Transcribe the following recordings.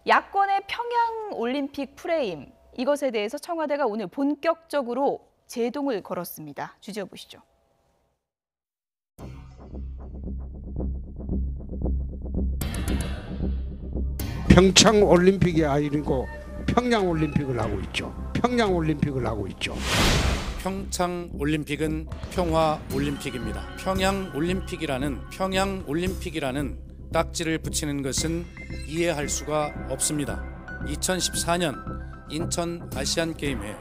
야권의 평양 올림픽 프레임, 이것에 대해서 청와대가 오늘 본격적으로 제동을 걸었습니다. 주제어 보시죠. 평창 올림픽이 아니고 평양 올림픽을 하고 있죠. 평양 올림픽을 하고 있죠. 평창 올림픽은 평화 올림픽입니다. 평양 올림픽이라는 딱지를 붙이는 것은 이해할 수가 없습니다. 2014년 인천 아시안 게임에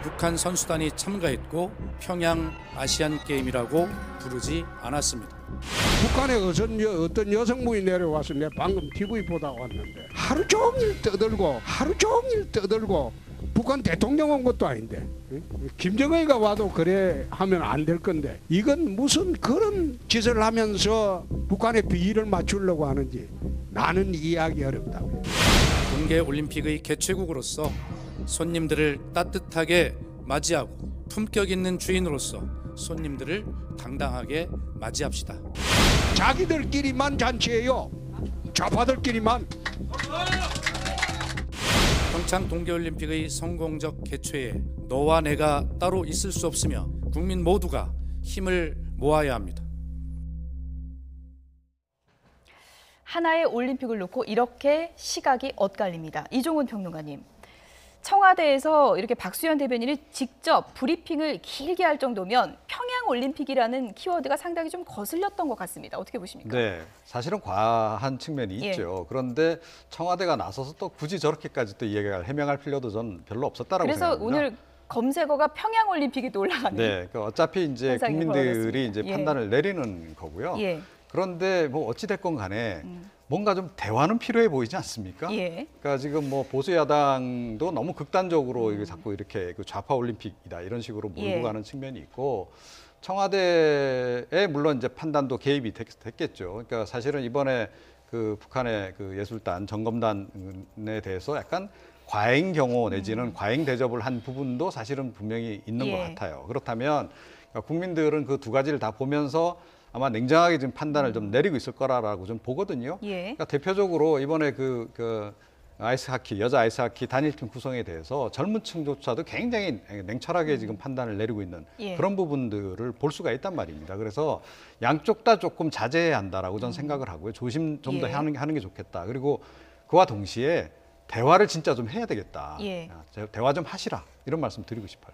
북한 선수단이 참가했고 평양 아시안 게임이라고 부르지 않았습니다. 북한에 어떤 여성분이 내려와서 내가 방금 TV 보다 왔는데 하루 종일 떠들고 북한 대통령 온 것도 아닌데 김정은이가 와도 그래 하면 안 될 건데 이건 무슨 그런 짓을 하면서 북한의 비위를 맞추려고 하는지 나는 이해하기 어렵다고. 동계올림픽의 개최국으로서 손님들을 따뜻하게 맞이하고 품격 있는 주인으로서 손님들을 당당하게 맞이합시다. 자기들끼리만 잔치해요. 좌파들끼리만. 평창 동계올림픽의 성공적 개최에 너와 내가 따로 있을 수 없으며 국민 모두가 힘을 모아야 합니다. 하나의 올림픽을 놓고 이렇게 시각이 엇갈립니다. 이종훈 평론가님. 청와대에서 이렇게 박수현 대변인이 직접 브리핑을 길게 할 정도면 평양 올림픽이라는 키워드가 상당히 좀 거슬렸던 것 같습니다. 어떻게 보십니까? 네, 사실은 과한 측면이 있죠. 그런데 청와대가 나서서 또 굳이 저렇게까지 또 이야기를 해명할 필요도 전 별로 없었다라고 생각합니다. 그래서 오늘 검색어가 평양 올림픽이 또 올라가는. 네, 그러니까 어차피 이제 국민들이 이제 예. 판단을 내리는 거고요. 예. 그런데 뭐 어찌 됐건 간에 뭔가 좀 대화는 필요해 보이지 않습니까? 예. 그러니까 지금 뭐 보수 야당도 너무 극단적으로 이게 자꾸 이렇게 그 좌파 올림픽이다 이런 식으로 몰고 예. 가는 측면이 있고 청와대의 물론 이제 판단도 개입이 됐겠죠. 그러니까 사실은 이번에 그 북한의 그 예술단 점검단에 대해서 약간 과잉 경호 내지는 과잉 대접을 한 부분도 사실은 분명히 있는 것 같아요. 그렇다면 그러니까 국민들은 그 두 가지를 다 보면서 아마 냉정하게 지금 판단을 좀 내리고 있을 거라고 좀 보거든요. 그러니까 대표적으로 이번에 그 아이스하키, 여자 아이스하키 단일팀 구성에 대해서 젊은 층조차도 굉장히 냉철하게 지금 판단을 내리고 있는 그런 부분들을 볼 수가 있단 말입니다. 그래서 양쪽 다 조금 자제해야 한다라고 저는 생각을 하고요. 조심 좀 더 하는 게 좋겠다. 그리고 그와 동시에 대화를 진짜 좀 해야 되겠다. 대화 좀 하시라. 이런 말씀 드리고 싶어요.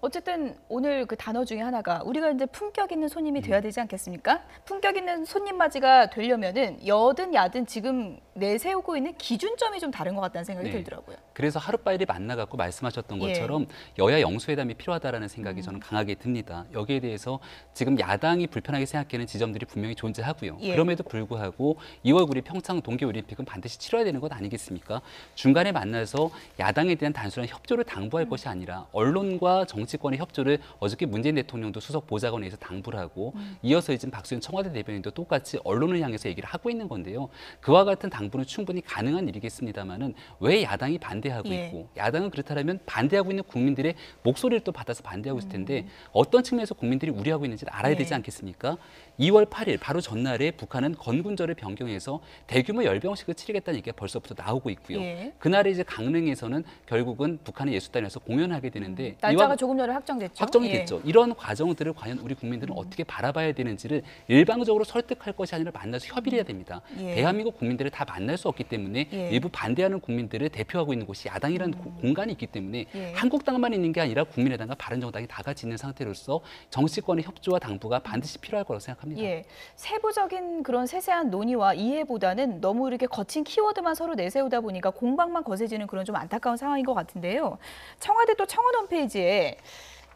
어쨌든 오늘 그 단어 중에 하나가 우리가 이제 품격 있는 손님이 돼야 되지 않겠습니까? 품격 있는 손님 맞이가 되려면은 여든 야든 지금 내세우고 있는 기준점이 좀 다른 것 같다는 생각이 들더라고요. 그래서 하루빨리 만나갖고 말씀하셨던 것처럼 여야 영수회담이 필요하다라는 생각이 저는 강하게 듭니다. 여기에 대해서 지금 야당이 불편하게 생각하는 지점들이 분명히 존재하고요. 그럼에도 불구하고 2월 9일 평창 동계올림픽은 반드시 치러야 되는 것 아니겠습니까? 중간에 만나서 야당에 대한 단순한 협조를 당부할 것이 아니라 언론과 정치권의 협조를 어저께 문재인 대통령도 수석 보좌관에서 당부를 하고 이어서 지금 박수현 청와대 대변인도 똑같이 언론을 향해서 얘기를 하고 있는 건데요. 그와 같은 당부는 충분히 가능한 일이겠습니다만은 왜 야당이 반대하고 있고 야당은 그렇다면 반대하고 있는 국민들의 목소리를 또 받아서 반대하고 있을 텐데 어떤 측면에서 국민들이 우려하고 있는지를 알아야 되지 않겠습니까? 2월 8일 바로 전날에 북한은 건군절을 변경해서 대규모 열병식을 치르겠다는 얘기가 벌써부터 나오고 있고요. 그날에 이제 강릉에서는 결국은 북한의 예술단에서 공연하게 되는데 날짜가 조금 전에 확정이 됐죠. 이런 과정들을 과연 우리 국민들은 어떻게 바라봐야 되는지를 일방적으로 설득할 것이 아니라 만나서 협의를 해야 됩니다. 대한민국 국민들을 다 만날 수 없기 때문에 일부 반대하는 국민들을 대표하고 있는 곳이 야당이라는 공간이 있기 때문에 한국당만 있는 게 아니라 국민의당과 바른정당이 다 같이 있는 상태로서 정치권의 협조와 당부가 반드시 필요할 거라고 생각합니다. 세부적인 그런 세세한 논의와 이해보다는 너무 이렇게 거친 키워드만 서로 내세우다 보니까 공방만 거세지는 그런 좀 안타까운 상황인 것 같은데요. 청와대 또 청원 홈페이지에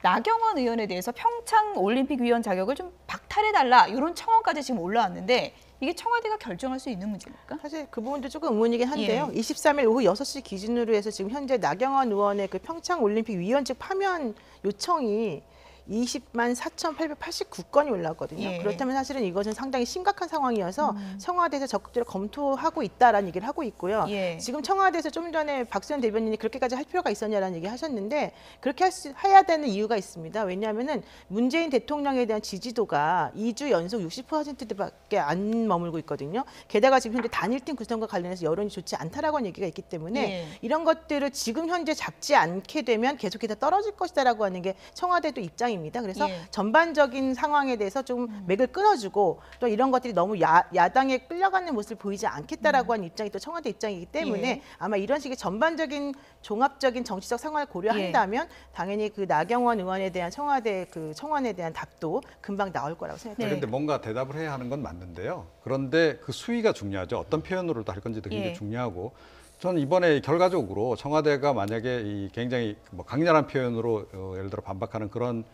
나경원 의원에 대해서 평창 올림픽 위원 자격을 좀 박탈해달라 이런 청원까지 지금 올라왔는데 이게 청와대가 결정할 수 있는 문제입니까? 사실 그 부분도 조금 의문이긴 한데요. 23일 오후 6시 기준으로 해서 지금 현재 나경원 의원의 그 평창 올림픽 위원직 파면 요청이 20만 4,889건이 올라왔거든요. 예. 그렇다면 사실은 이것은 상당히 심각한 상황이어서 청와대에서 적극적으로 검토하고 있다라는 얘기를 하고 있고요. 예. 지금 청와대에서 좀 전에 박수현 대변인이 그렇게까지 할 필요가 있었냐라는 얘기 하셨는데 그렇게 해야 되는 이유가 있습니다. 왜냐하면은 문재인 대통령에 대한 지지도가 2주 연속 60%대밖에 안 머물고 있거든요. 게다가 지금 현재 단일팀 구성과 관련해서 여론이 좋지 않다라고 하는 얘기가 있기 때문에 예. 이런 것들을 지금 현재 잡지 않게 되면 계속해서 떨어질 것이다라고 하는 게 청와대도 입장입니다. 그래서 예. 전반적인 상황에 대해서 좀 맥을 끊어주고 또 이런 것들이 너무 야당에 끌려가는 모습을 보이지 않겠다라고 하는 입장이 또 청와대 입장이기 때문에 예. 아마 이런 식의 전반적인 종합적인 정치적 상황을 고려한다면 당연히 그 나경원 의원에 대한 청와대 그 청원에 대한 답도 금방 나올 거라고 생각합니다. 네. 그런데 뭔가 대답을 해야 하는 건 맞는데요. 그런데 그 수위가 중요하죠. 어떤 표현으로 할 건지도 굉장히 예. 중요하고 저는 이번에 결과적으로 청와대가 만약에 이 굉장히 뭐 강렬한 표현으로 예를 들어 반박하는 그런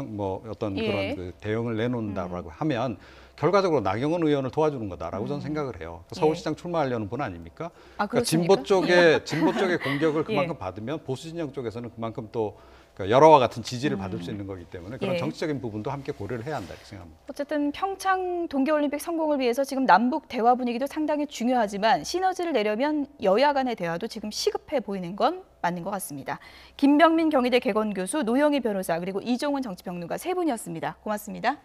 뭐 어떤 예. 그런 그 대응을 내놓는다라고 하면 결과적으로 나경원 의원을 도와주는 거다라고 저는 생각을 해요. 서울시장 출마하려는 분 아닙니까? 아, 그러니까 그렇습니까? 진보 쪽의 공격을 그만큼 예. 받으면 보수 진영 쪽에서는 그만큼 또 그러니까 여러와 같은 지지를 받을 수 있는 거기 때문에 그런 예. 정치적인 부분도 함께 고려를 해야 한다 이렇게 생각합니다. 어쨌든 평창 동계올림픽 성공을 위해서 지금 남북 대화 분위기도 상당히 중요하지만 시너지를 내려면 여야 간의 대화도 지금 시급해 보이는 건 맞는 것 같습니다. 김병민 경희대 개건교수, 노영희 변호사, 그리고 이종훈 정치평론가 세 분이었습니다. 고맙습니다.